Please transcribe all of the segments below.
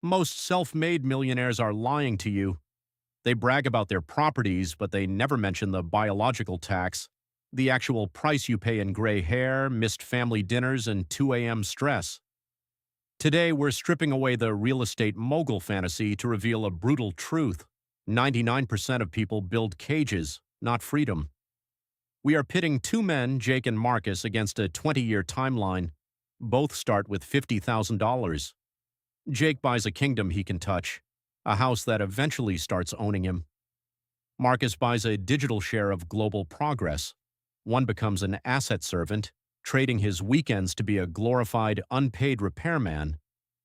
Most self-made millionaires are lying to you. They brag about their properties, but they never mention the biological tax, the actual price you pay in gray hair, missed family dinners, and 2 a.m. stress. Today, we're stripping away the real estate mogul fantasy to reveal a brutal truth. 99% of people build cages, not freedom. We are pitting two men, Jake and Marcus, against a 20-year timeline. Both start with $50,000. Jake buys a kingdom he can touch, a house that eventually starts owning him. Marcus buys a digital share of global progress. One becomes an asset servant, trading his weekends to be a glorified, unpaid repairman.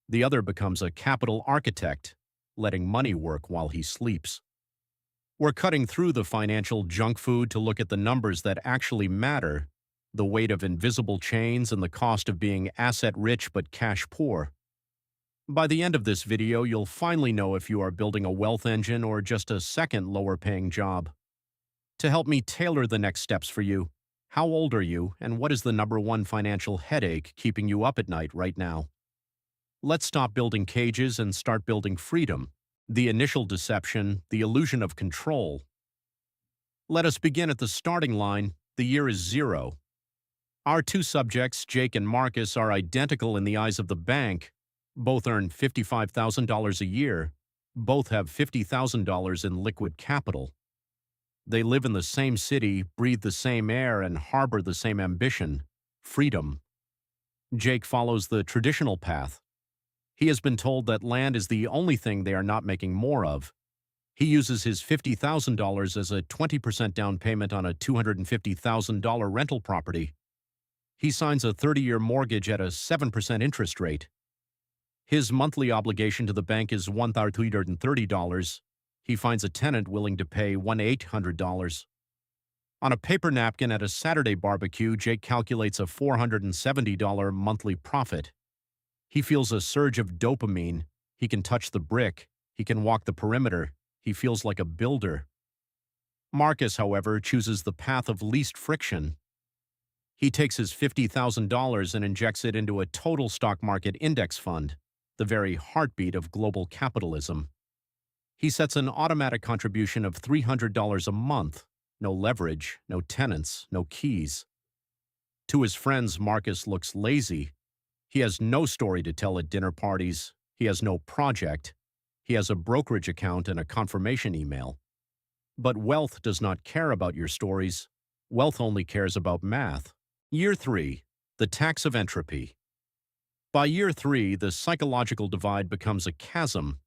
The other becomes a capital architect, letting money work while he sleeps. We're cutting through the financial junk food to look at the numbers that actually matter, the weight of invisible chains and the cost of being asset-rich but cash-poor. By the end of this video, you'll finally know if you are building a wealth engine or just a second lower-paying job. To help me tailor the next steps for you, how old are you, and what is the #1 financial headache keeping you up at night right now? Let's stop building cages and start building freedom, the initial deception, the illusion of control. Let us begin at the starting line. The year is 0. Our two subjects, Jake and Marcus, are identical in the eyes of the bank. Both earn $55,000 a year. Both have $50,000 in liquid capital. They live in the same city, breathe the same air, and harbor the same ambition: freedom. Jake follows the traditional path. He has been told that land is the only thing they are not making more of. He uses his $50,000 as a 20% down payment on a $250,000 rental property. He signs a 30-year mortgage at a 7% interest rate. His monthly obligation to the bank is $1,330. He finds a tenant willing to pay $1,800. On a paper napkin at a Saturday barbecue, Jake calculates a $470 monthly profit. He feels a surge of dopamine. He can touch the brick. He can walk the perimeter. He feels like a builder. Marcus, however, chooses the path of least friction. He takes his $50,000 and injects it into a total stock market index fund, the very heartbeat of global capitalism. He sets an automatic contribution of $300 a month. No leverage, no tenants, no keys. To his friends, Marcus looks lazy. He has no story to tell at dinner parties. He has no project. He has a brokerage account and a confirmation email. But wealth does not care about your stories. Wealth only cares about math. Year 3, the tax of entropy. By year 3, the psychological divide becomes a chasm.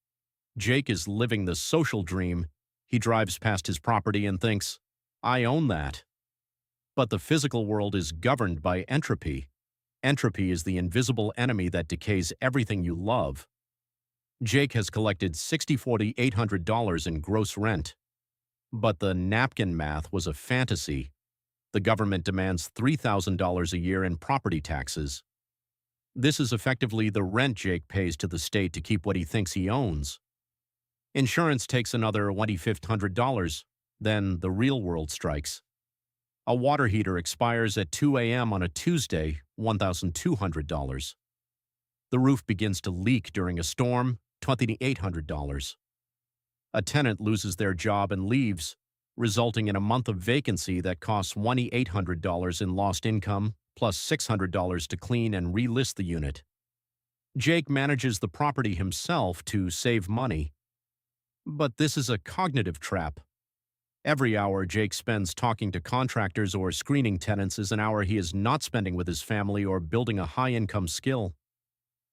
Jake is living the social dream. He drives past his property and thinks, "I own that." But the physical world is governed by entropy. Entropy is the invisible enemy that decays everything you love. Jake has collected $800 in gross rent. But the napkin math was a fantasy. The government demands $3,000 a year in property taxes. This is effectively the rent Jake pays to the state to keep what he thinks he owns. Insurance takes another $2,500. Then the real world strikes. A water heater expires at 2 a.m. on a Tuesday, $1,200. The roof begins to leak during a storm, $2,800. A tenant loses their job and leaves, resulting in a month of vacancy that costs $2,800 in lost income, plus $600 to clean and relist the unit. Jake manages the property himself to save money. But this is a cognitive trap. Every hour Jake spends talking to contractors or screening tenants is an hour he is not spending with his family or building a high-income skill.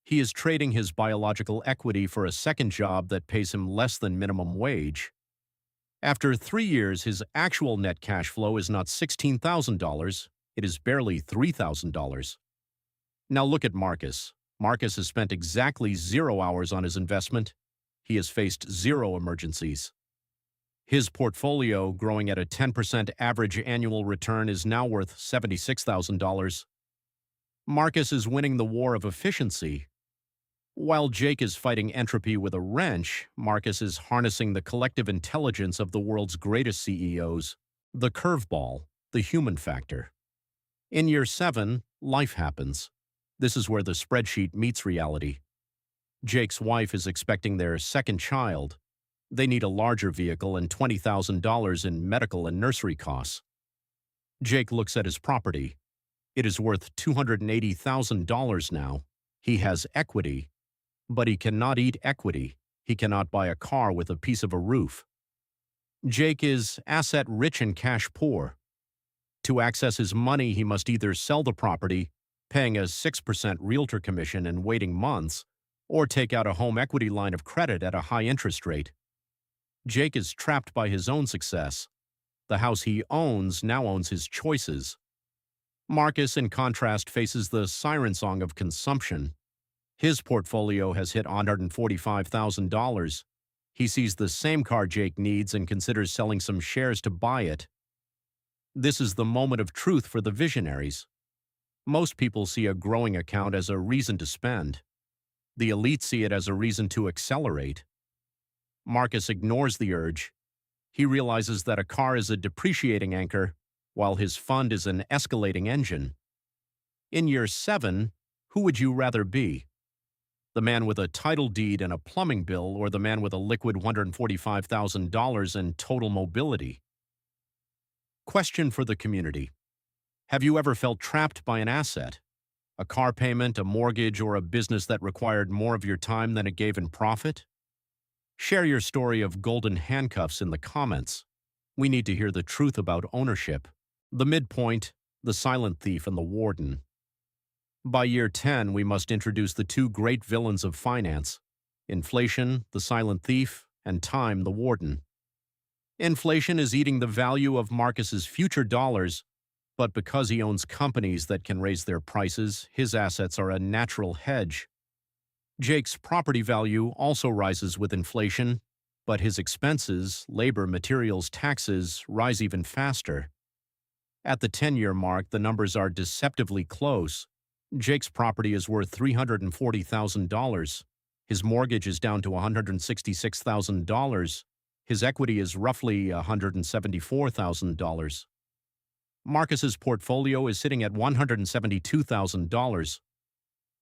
He is trading his biological equity for a second job that pays him less than minimum wage. After 3 years, his actual net cash flow is not $16,000. It is barely $3,000. Now look at Marcus. Marcus has spent exactly 0 hours on his investment. He has faced 0 emergencies. His portfolio, growing at a 10% average annual return, is now worth $76,000. Marcus is winning the war of efficiency. While Jake is fighting entropy with a wrench, Marcus is harnessing the collective intelligence of the world's greatest CEOs, the curveball, the human factor. In year 7, life happens. This is where the spreadsheet meets reality. Jake's wife is expecting their second child. They need a larger vehicle and $20,000 in medical and nursery costs. Jake looks at his property. It is worth $280,000 now. He has equity, but he cannot eat equity. He cannot buy a car with a piece of a roof. Jake is asset rich and cash poor. To access his money, he must either sell the property, paying a 6% realtor commission and waiting months, or take out a home equity line of credit at a high interest rate. Jake is trapped by his own success. The house he owns now owns his choices. Marcus, in contrast, faces the siren song of consumption. His portfolio has hit $145,000. He sees the same car Jake needs and considers selling some shares to buy it. This is the moment of truth for the visionaries. Most people see a growing account as a reason to spend. The elite see it as a reason to accelerate. Marcus ignores the urge. He realizes that a car is a depreciating anchor, while his fund is an escalating engine. In year 7, who would you rather be? The man with a title deed and a plumbing bill, or the man with a liquid $145,000 in total mobility? Question for the community. Have you ever felt trapped by an asset? A car payment, a mortgage, or a business that required more of your time than it gave in profit? Share your story of golden handcuffs in the comments. We need to hear the truth about ownership. The midpoint, the silent thief, and the warden. By year 10, we must introduce the two great villains of finance: inflation, the silent thief, and time, the warden. Inflation is eating the value of Marcus's future dollars, but because he owns companies that can raise their prices, his assets are a natural hedge. Jake's property value also rises with inflation, but his expenses, labor, materials, taxes, rise even faster. At the 10-year mark, the numbers are deceptively close. Jake's property is worth $340,000. His mortgage is down to $166,000. His equity is roughly $174,000. Marcus's portfolio is sitting at $172,000.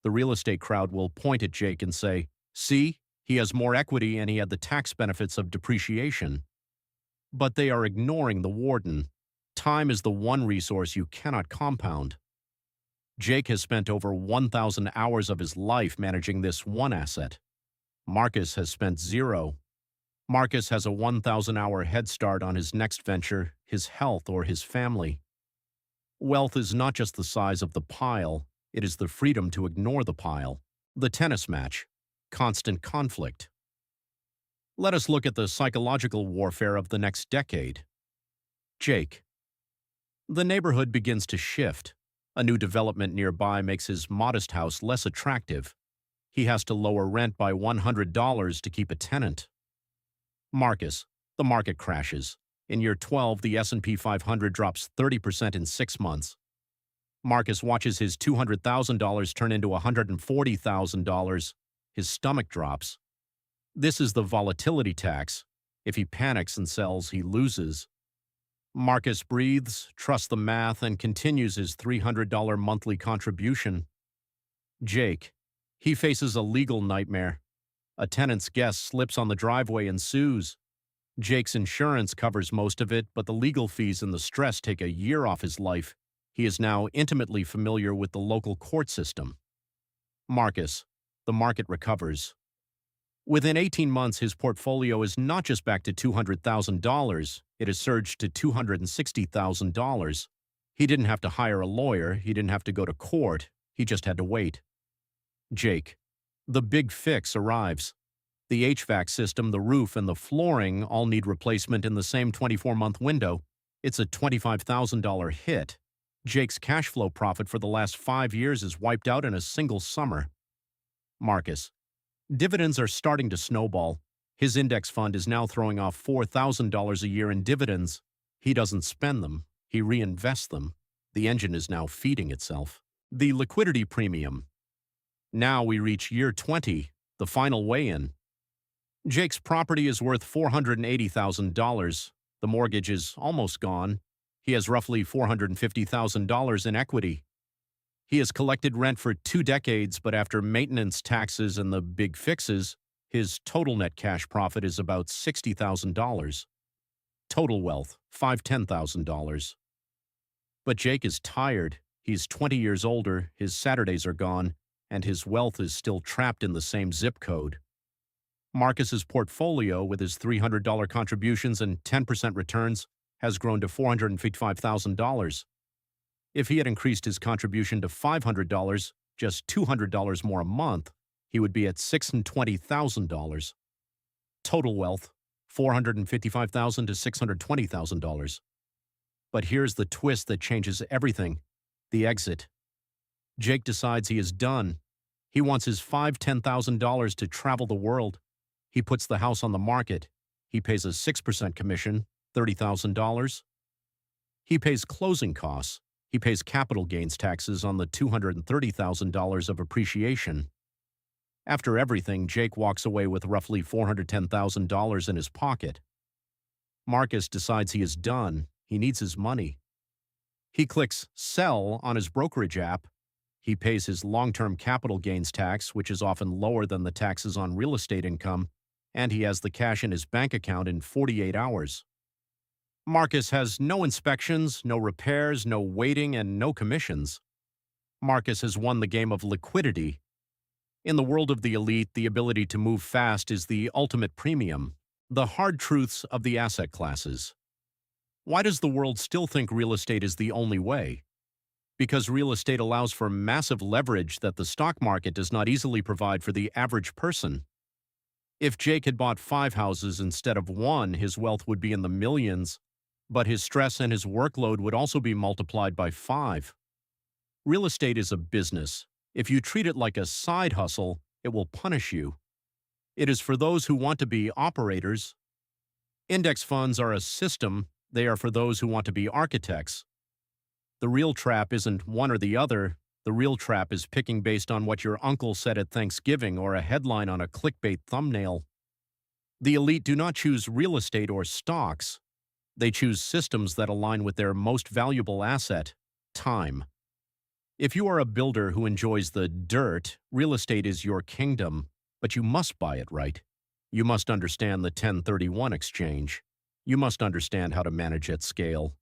The real estate crowd will point at Jake and say, "See, he has more equity and he had the tax benefits of depreciation." But they are ignoring the warden. Time is the one resource you cannot compound. Jake has spent over 1,000 hours of his life managing this one asset. Marcus has spent 0. Marcus has a 1,000-hour head start on his next venture, his health, or his family. Wealth is not just the size of the pile, it is the freedom to ignore the pile. The tennis match. Constant conflict. Let us look at the psychological warfare of the next decade. Jake. The neighborhood begins to shift. A new development nearby makes his modest house less attractive. He has to lower rent by $100 to keep a tenant. Marcus. The market crashes. In year 12, the S&P 500 drops 30% in 6 months. Marcus watches his $200,000 turn into $140,000. His stomach drops. This is the volatility tax. If he panics and sells, he loses. Marcus breathes, trusts the math, and continues his $300 monthly contribution. Jake. He faces a legal nightmare. A tenant's guest slips on the driveway and sues. Jake's insurance covers most of it, but the legal fees and the stress take a year off his life. He is now intimately familiar with the local court system. Marcus. The market recovers. Within 18 months, his portfolio is not just back to $200,000, it has surged to $260,000. He didn't have to hire a lawyer, he didn't have to go to court, he just had to wait. Jake. The big fix arrives. The HVAC system, the roof, and the flooring all need replacement in the same 24-month window. It's a $25,000 hit. Jake's cash flow profit for the last 5 years is wiped out in a single summer. Marcus. Dividends are starting to snowball. His index fund is now throwing off $4,000 a year in dividends. He doesn't spend them, he reinvests them. The engine is now feeding itself. The liquidity premium. Now we reach year 20, the final weigh-in. Jake's property is worth $480,000. The mortgage is almost gone. He has roughly $450,000 in equity. He has collected rent for 2 decades, but after maintenance, taxes, and the big fixes, his total net cash profit is about $60,000. Total wealth, $10,000. But Jake is tired. He's 20 years older, his Saturdays are gone, and his wealth is still trapped in the same zip code. Marcus's portfolio, with his $300 contributions and 10% returns, has grown to $455,000. If he had increased his contribution to $500, just $200 more a month, he would be at $620,000. Total wealth, $455,000 to $620,000. But here's the twist that changes everything: the exit. Jake decides he is done. He wants his $10,000 to travel the world. He puts the house on the market. He pays a 6% commission, $30,000. He pays closing costs. He pays capital gains taxes on the $230,000 of appreciation. After everything, Jake walks away with roughly $410,000 in his pocket. Marcus decides he is done. He needs his money. He clicks sell on his brokerage app. He pays his long-term capital gains tax, which is often lower than the taxes on real estate income, and he has the cash in his bank account in 48 hours. Marcus has no inspections, no repairs, no waiting, and no commissions. Marcus has won the game of liquidity. In the world of the elite, the ability to move fast is the ultimate premium, the hard truths of the asset classes. Why does the world still think real estate is the only way? Because real estate allows for massive leverage that the stock market does not easily provide for the average person. If Jake had bought 5 houses instead of 1, his wealth would be in the millions, but his stress and his workload would also be multiplied by 5. Real estate is a business. If you treat it like a side hustle, it will punish you. It is for those who want to be operators. Index funds are a system. They are for those who want to be architects. The real trap isn't one or the other. The real trap is picking based on what your uncle said at Thanksgiving or a headline on a clickbait thumbnail. The elite do not choose real estate or stocks. They choose systems that align with their most valuable asset, time. If you are a builder who enjoys the dirt, real estate is your kingdom, but you must buy it right. You must understand the 1031 exchange. You must understand how to manage at scale.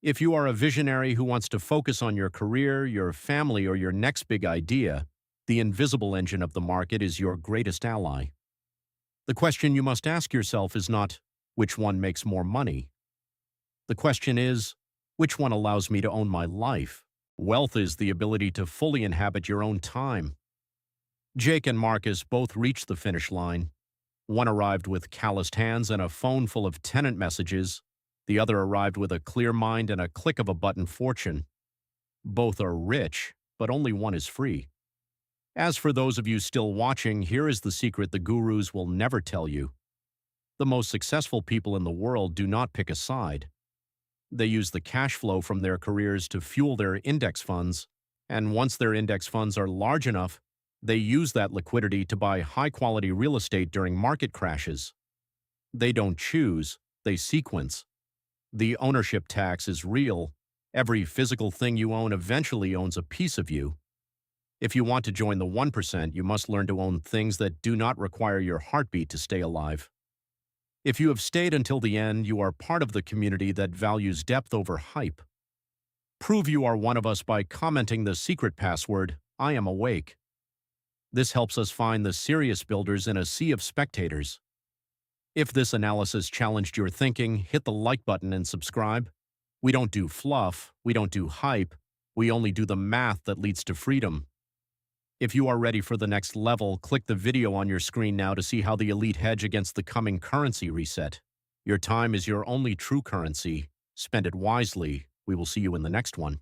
If you are a visionary who wants to focus on your career, your family, or your next big idea, the invisible engine of the market is your greatest ally. The question you must ask yourself is not, which one makes more money? The question is, which one allows me to own my life? Wealth is the ability to fully inhabit your own time. Jake and Marcus both reached the finish line. One arrived with calloused hands and a phone full of tenant messages. The other arrived with a clear mind and a click of a button fortune. Both are rich, but only one is free. As for those of you still watching, here is the secret the gurus will never tell you. The most successful people in the world do not pick a side. They use the cash flow from their careers to fuel their index funds, and once their index funds are large enough, they use that liquidity to buy high-quality real estate during market crashes. They don't choose, they sequence. The ownership tax is real. Every physical thing you own eventually owns a piece of you. If you want to join the 1%, you must learn to own things that do not require your heartbeat to stay alive. If you have stayed until the end, you are part of the community that values depth over hype. Prove you are one of us by commenting the secret password, I am awake. This helps us find the serious builders in a sea of spectators. If this analysis challenged your thinking, hit the like button and subscribe. We don't do fluff, we don't do hype, we only do the math that leads to freedom. If you are ready for the next level, click the video on your screen now to see how the elite hedge against the coming currency reset. Your time is your only true currency. Spend it wisely. We will see you in the next one.